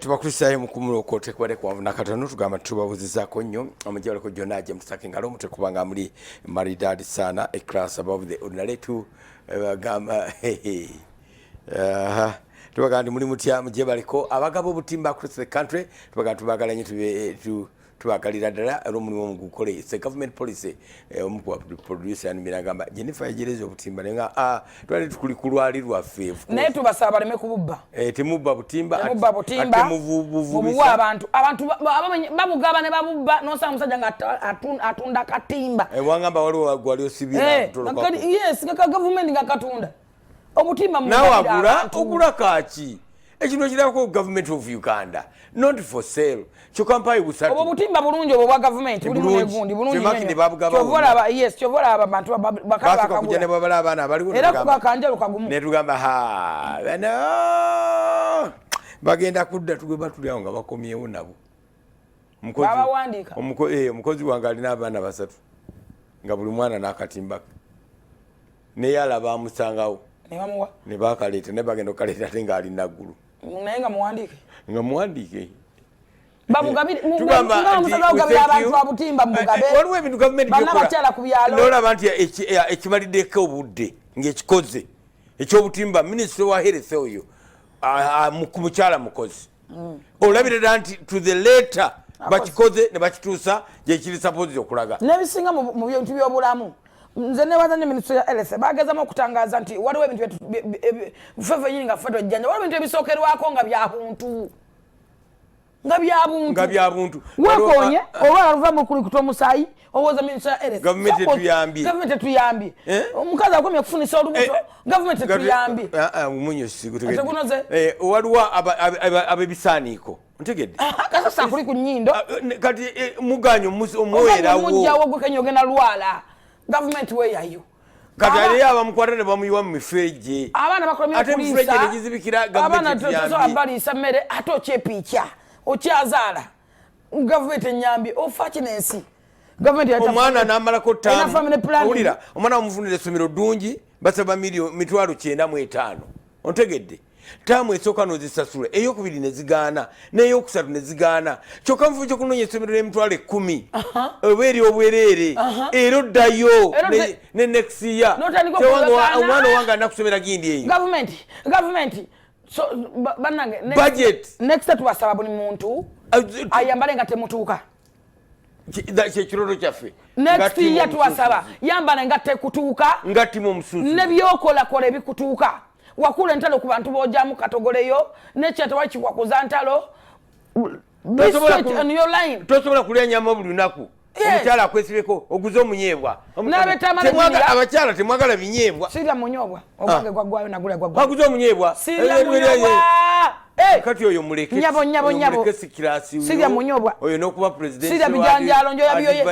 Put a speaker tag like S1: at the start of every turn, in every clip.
S1: tubakulisayo mukumulo tekwale kwa nakatono tugamba tubabuzizaako nnyo omujjalo ko jona aje mutake ngalo mute kubanga muri maridadi sana a class above the ordinary to gamba tubagandi muri mutya muje baliko abagabo obutimba across the country tubagala nnyo tubagalira ddala olw'omulimu omugukole it's a government policy omukwa producer and miragamba Jennifer yagereza obutimba nenga twali tukuli kulwali lwaffe
S2: naye tubasaba baleme kububba
S1: temubba butimba
S2: ate mubuwa abantu babugaba ne babubba nosanga musajja nga atunda katimba
S1: wangamba waliwo gwali osibira
S2: kutoloka yes nga government nga katunda obutimba
S1: nawe ogula kaki ekino kirako government of Uganda not for sale chukampayi busatu
S2: obutimba bulungi obwa government buli mu negundi bulungi nnyo yes chovola abantu bakaka
S1: kujane babala abana bali
S2: era kukanjalo kagumu
S1: ne tugamba bana bagenda kudda tugwe batulyawo nga bakomyewo nabo omukozi wange alina abaana basatu nga buli mwana n'akatimba ne yalaba amusangawo ne bakaleeta ne bagenda okaleeta ate nga alina ggulu
S2: naye nga
S1: muwandiike
S2: babugabire abantu abutimba mugabe
S1: waliwo ebintu gavumenti nolaba nti ekimaliddeko obudde ng'ekikoze ekyobutimba minisitule wa health oyo ku mukyala mukozi olabirira nti to the letter bakikoze ne bakituusa gyekiri suppose okulaga
S2: n'ebisinga mu bintu by'obulamu nze nebaza ne minisitule ya health bagezamu okutangaza nti waliwo ebintu ffe nyini nga ffe twejjanja waliwo ebintu ebisookerwako nga bya buntu wekonye oba luva mu kuli kutoa musayi owoza minisitule ya health
S1: government
S2: tuyambye omukazi akomye okufunisa olubuto government tuyambye
S1: munyo sigutegedde waliwo abebisaaniiko ntegedde
S2: kasasa kuli ku nnyindo
S1: kati muganyo omwerawo
S2: mujjawo gukenya ogenda lwala government we yayo
S1: kati ali abamukwata ne bamuyiwa mu mifeeje
S2: abaana bakola
S1: ate mifeeje ne gizibikira government
S2: tuyambye abaana tosobola mmere ate okyepiikya okyazaala government enyambye ofa kinensi government
S1: omwana n'amalako ttaano omwana bamufunira essomero ddungi basaba mitwalo 95 ontegedde taamu esooka n'ozisasula eyokubiri ne zigaana n'eyokusatu ne zigaana kyokka mufu kyokunoonya essomero n'emitwalo 10 oba eri obwereere era oddayo ne next year omwana owange alina kusomera gindi eyo
S2: government so bannange
S1: budget
S2: next tubasaba buli muntu ayambale nga temutuuka
S1: kyekiroto kyaffe
S2: next year tubasaba yambale nga tekutuuka
S1: ngatimu omususu
S2: ne byokolakola ebikutuuka wakula entalo ku bantu bojamu katogoleyo nekyata wakikwakuza ntalo
S1: tosobola kulya nyama buli lunaku omukyala akwesibeko oguze omunyeebwa abakyala temwagala binyeebwa
S2: sirya munyobwa ogwange gwagwayo nagula
S1: gwaguze omunyeebwa kati oyo muleke sikirasi
S2: sirya munyobwa
S1: oyo n'okuba president
S2: sirya bijanjalo njo yabyoye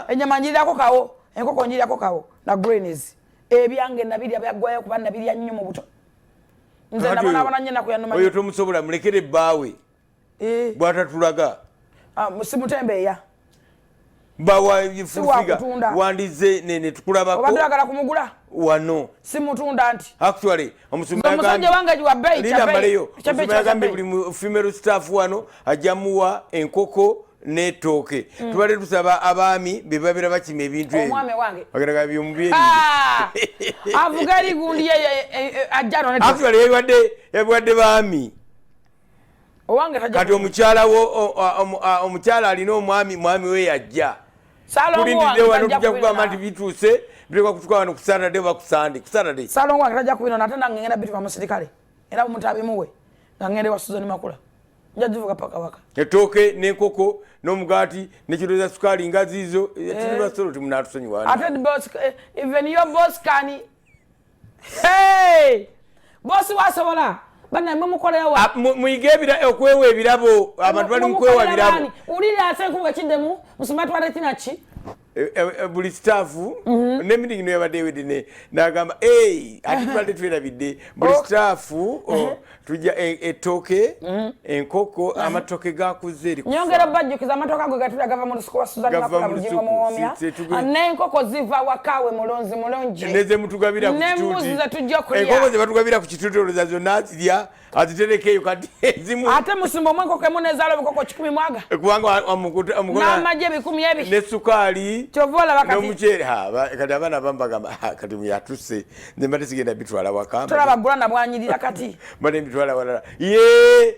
S2: enyama njirirako kawo enkoko njirirako kawo na greens ebyange nabirya byagwayo kuba nabirya nnyo mu buto nze nabona nyina kuyanuma
S1: oyo tomusobola mulekere bbaawe bwatatulaga
S2: simutembeeya
S1: bawa ifulufiga wandize nene tukulabako
S2: obadagala kumugula
S1: wano
S2: simutunda nti
S1: actually
S2: omusajja wange jiwa bei
S1: chabe buli female staff wano ajamuwa enkoko netooke tubale tusaba abaami bebabira bakima ebintu ebyo
S2: omwami wange
S1: bageraga byomubiri
S2: avugali gundi ajjano ne
S1: actually yabwadde baami
S2: owange tajja
S1: kati omukyala wo omukyala alina mwami we yajja
S2: Salongo
S1: wange tajja kugamba nti bituuse bireka kutuka wano ku Saturday ba ku Saturday
S2: Salongo wange tajja kubino natenda ngenda bitu ba musirikale era omutabi muwe ngende wa Suzani Makula njajivuga paka waka
S1: etooke n'enkoko n'omugaati n'ekiroza sukali ngazizo tiriba solo timunatusonyiwa
S2: ate boss even your boss kani hey boss wasobola bana mumukolera wa
S1: muyigebira okwewa ebirabo abantu bali mukwewa birabo
S2: ulira asenkuga kidemu musumatu wale tinachi
S1: buli staff ne meeting no yabadde wedine nagamba ati twali twirabidde buli staff tujja etoke enkoko amatoke gakuze eri
S2: nyongera bajjukiza amatoke ago gatula gava mu lusuku wa Suzanne Makula Bujingo Muwomya n'enkoko ziva wakawe mulonzi mulonje
S1: neze mutugabira ku kituti
S2: n'embuzi zetujja kulya
S1: enkoko ze batugabira ku kituti oluza zonna zirya aziterekeyo kati ezimu
S2: ate musimbo mweko kemu nezaala bukoko 10 mwaga
S1: kubanga amukota
S2: n'amagye 10
S1: ne sukali
S2: chovola bakati
S1: n'omucere kati abana bambagamba kati muyatuse ne mbate sigenda bitwala wakamba
S2: tulabagulana bwanyirira kati
S1: mbate bitwala walala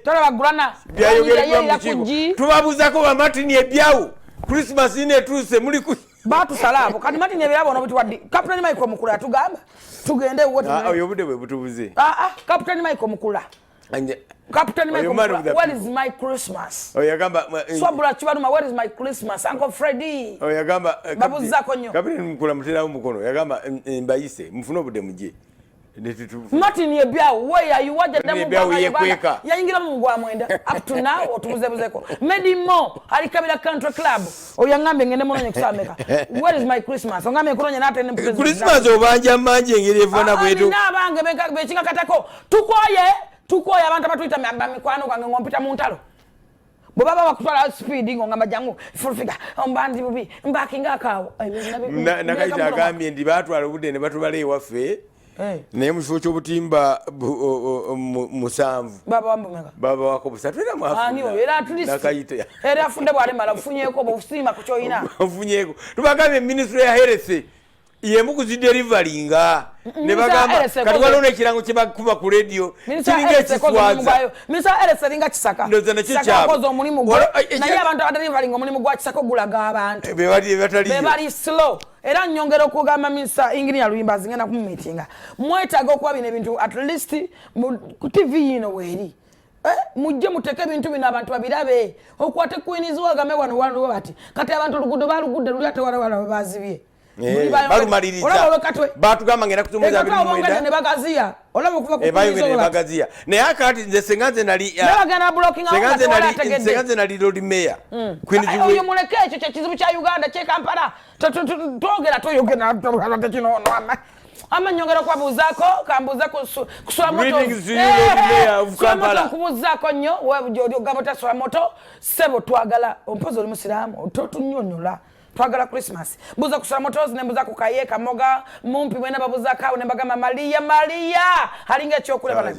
S2: tulabagulana
S1: bwanyirira kuji tubabuzako bamatini ebyawo Christmas ine tuse muli ku
S2: batu salabo kati matini ebyabo no bitwaddi Captain Michael Mukula tugamba tugende wote
S1: oyo bude bwe butubuze
S2: Captain Michael Mukula Captain Michael Mukula, where is my Christmas?
S1: Oyagamba
S2: Swabula Chibaluma, where is my Christmas? Uncle Freddy.
S1: Oyagamba
S2: babu zako nyo.
S1: Captain Mukula mutera mukono. Oyagamba mbayise mfuno bude muje.
S2: Martin yebya where are you watch them
S1: kweka.
S2: Yayingira mu ngwa mwenda up to now otubuzebuzeko. Medimo alikabira country club. Oyangambe ngende mononye kusameka. Where is my Christmas? Ongambe kuronye nate ne president.
S1: Christmas obanja manje ngire fana bwetu.
S2: Na bange bechinga katako. Tukoye abantu abatuita mikwano kwange ngompita mu ntalo bobaba bakutwala speed ngoma jangu fulfika ombandi bubi mbakinga kawo
S1: nakaita agambye ndi batwala obudde ne batubala ewaffe naye mu kifo ky'obutimba musanvu baba wako busatu era
S2: era afunde bwalemala bufunyeko bufusima ku kyoyina
S1: bufunyeko tubagambye ministry ya health yemu kuzidelivaringa ne bagamba katwalo nekirango kibakuba ku radio kiringa ekiswaza
S2: Mr. Ellis linga kisaka
S1: ndoza nakyo kyabo
S2: kozo omulimu gwo naye abantu abadelivaringa omulimu gwa kisaka gulaga abantu bebali slow era nyongera okugamba Mr. Engineer Luyimba zingena ku meetinga mwetaga okuba bino ebintu at least ku TV yino weri mujje muteke bintu bino abantu babirabe okwate kuinizwa game wano bati kati abantu lugudo balugudde luli ate wala bazibye
S1: balumaliriza batugamba ngenda kutumuza biri mwenda
S2: ne bagazia olaba kuva ku
S1: bayongere bagazia naye akati nze senganze nali senganze nali Lord Mayor Queen Jubilee
S2: oyo muleke ekyo kyekizibu kya Uganda kye Kampala twogera toyogera tekino amanyongera kwabuzako kambuza kuswa moto kubuzako nnyo webujjo gabota swa moto sebo twagala ompozo oli musiramu totunyonyola twagala Christmas buza kusala motozi nembuza kukayeka moga mumpi mwena babuza kawo nembagama Maria halinga ekyokulya bana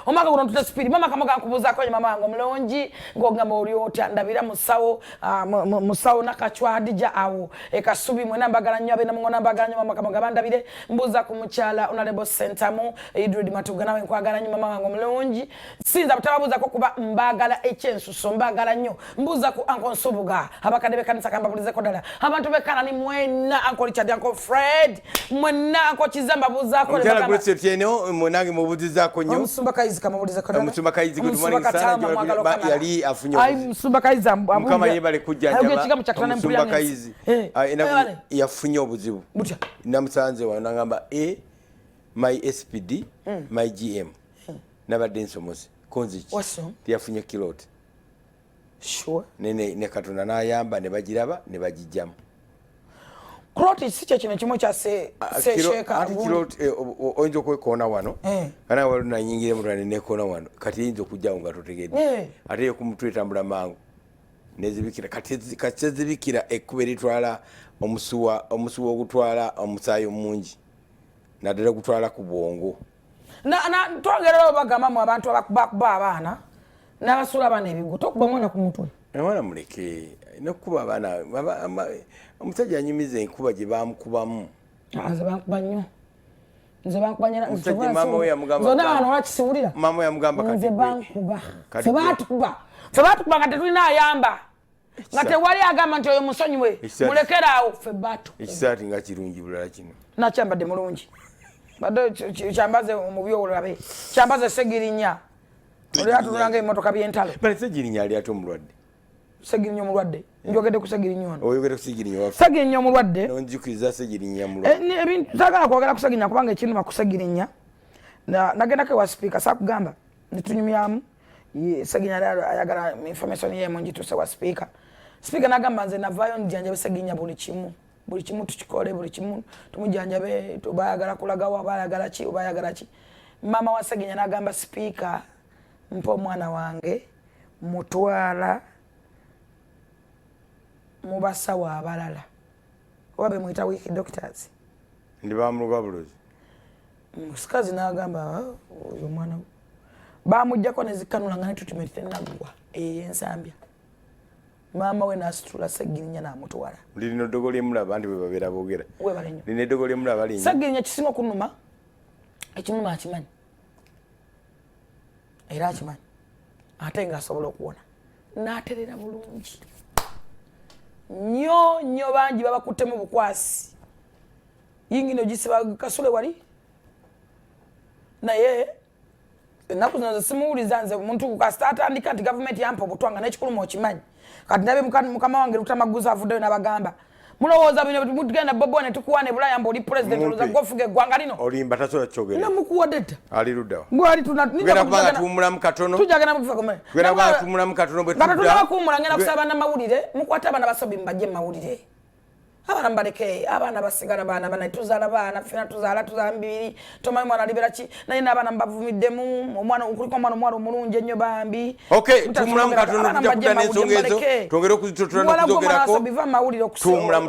S2: omaka guno tute speed mama kamoga nkubuza ko mama wange mulongi ngogamba oli otya ndabira musawo nakachwa Adija awo ekasubi mwena mbagala nnyo abena mungona mbagala nnyo mama kamoga bandabire mbuza ku mukyala Honorable Sentamu Idrid Matuga nawe nkwagala nnyo mama wange mulongi sinza butababuza ko kuba mbagala ekyensuso mbagala nnyo mbuza ku Uncle Nsubuga abakadebe kanisa kambabulize abantu bekana ni mwena Uncle Richard Uncle Fred mwena Uncle Kizamba buzako
S1: le bakana gwetse tieno mwenange mubuzizako nyo
S2: Musumba Kaizi kamabuliza ko dala
S1: Musumba Kaizi good morning sana yali afunyo
S2: ai Musumba Kaizi abu
S1: kama yebale kujjanja Musumba Kaizi ina yafunyo obuzibu butya namusanze wanangamba my SPD my GM nabadde nsomoze konzi yafunyo kilot
S2: sure
S1: ne Katonda nayamba ne bagiraba ne bagijjamu
S2: Kloti siche kino kimo kya se sheka
S1: ati kilot onjo kwekona wano kana wali na nyingire mutane ne kona wano kati inzo kujja nga totegedde ate yo kumutwetambula mangu nezibikira kati zibikira ekuberi twala omusuwa ogutwala omusayo mungi nadala gutwala ku bwongo
S2: na twagera bagama mu abantu abakuba abana n'abasula abana ebigo tokuba mwana ku mutwe
S1: mwana muleke nokuba abana omusajja anyumiza enkuba gye bamukubamu
S2: nze bankuba nnyo nze bankuba nnyo
S1: mama we yamugamba
S2: zonna abana olwakisiwulira
S1: mama we yamugamba kati
S2: nze bankuba fe baatukuba nga tetulina ayamba nga tewali agamba nti oyo musonyiwe mulekeraawo fe baatukuba
S1: ekisaati nga kirungi bulala kino
S2: nakyambadde mulungi badde kyambaze omubi olabe kyambaze Segirinya oli atulanga emotoka byentalo
S1: bale Segirinya ali ate omulwadde
S2: Segirinya omulwadde njogedde ku Segirinya ono
S1: oyogedde ku Segirinya wafe
S2: Segirinya omulwadde
S1: nonjukiriza Segirinya mulwadde
S2: ebintu sagala kwogera ku Segirinya kubanga ekinuma ku Segirinya nagendako ewa speaker sakugamba nitunyumyamu Segirinya ayagala information ye mungi tuse wa speaker Speaker nagamba nze navayo njanjabe Seginya buli kimu tukikole buli kimu tumujanjabe tubayagala kulaga wa bayagala ki obayagala ki. Mama wa Seginya nagamba speaker mpo mwana wange mutwala mubasawo abalala wabe muita wiki doctors
S1: ndi bamuluga bulozi
S2: musikazi nagamba oyo mwana bamujjako ne zikanula ngani tutumete nagwa eyensambya mama we nasitula Seginya namutwala
S1: lino dogole mulaba ndi babera bogera
S2: we balenyo
S1: lino dogole mulaba linyo
S2: Seginya kisinga kunuma ekinuma akimanyi era akimanyi ate nga asobola okuwona n'aterera bulungi nnyo bangi babakutte mu bukwasi yingine ogisiba kasule wali naye ennaku zino simuwuliza nze omuntu kukasita atandika nti gavumenti yampa obutwanga n'ekikuluma okimanyi kati ndabe mukama wange Lutamaguzi avuddeyo n'abagamba mulowooza bino mutugenda Bobo ne tukuwane Bulaya mbu oli president oluza gofuga eggwanga lino
S1: olimba tasobola kyogera
S2: namukuwadde dda
S1: ali luddawa
S2: gwali
S1: tugenda kubanga tuwumulamu katono
S2: tujagana mutufa kumene
S1: tugenda kubanga tuwumulamu katono bwe
S2: tudda tugenda kuwumula ngenda kusaba abaana mawulire mukwate abaana basobi mbajje mawulire abaana mbaleke abaana basigala baana bana tuzaala baana fena tuzaala mbiri tomanyi mwana libera ki naye n'abaana mbavumiddemu omwana okuliko omwana omulungi ennyo bambi
S1: tuwumulamu katono tujja kudda n'ensonga ezo twongere okuzitotola n'okuzogerako
S2: biva mawulire okusobola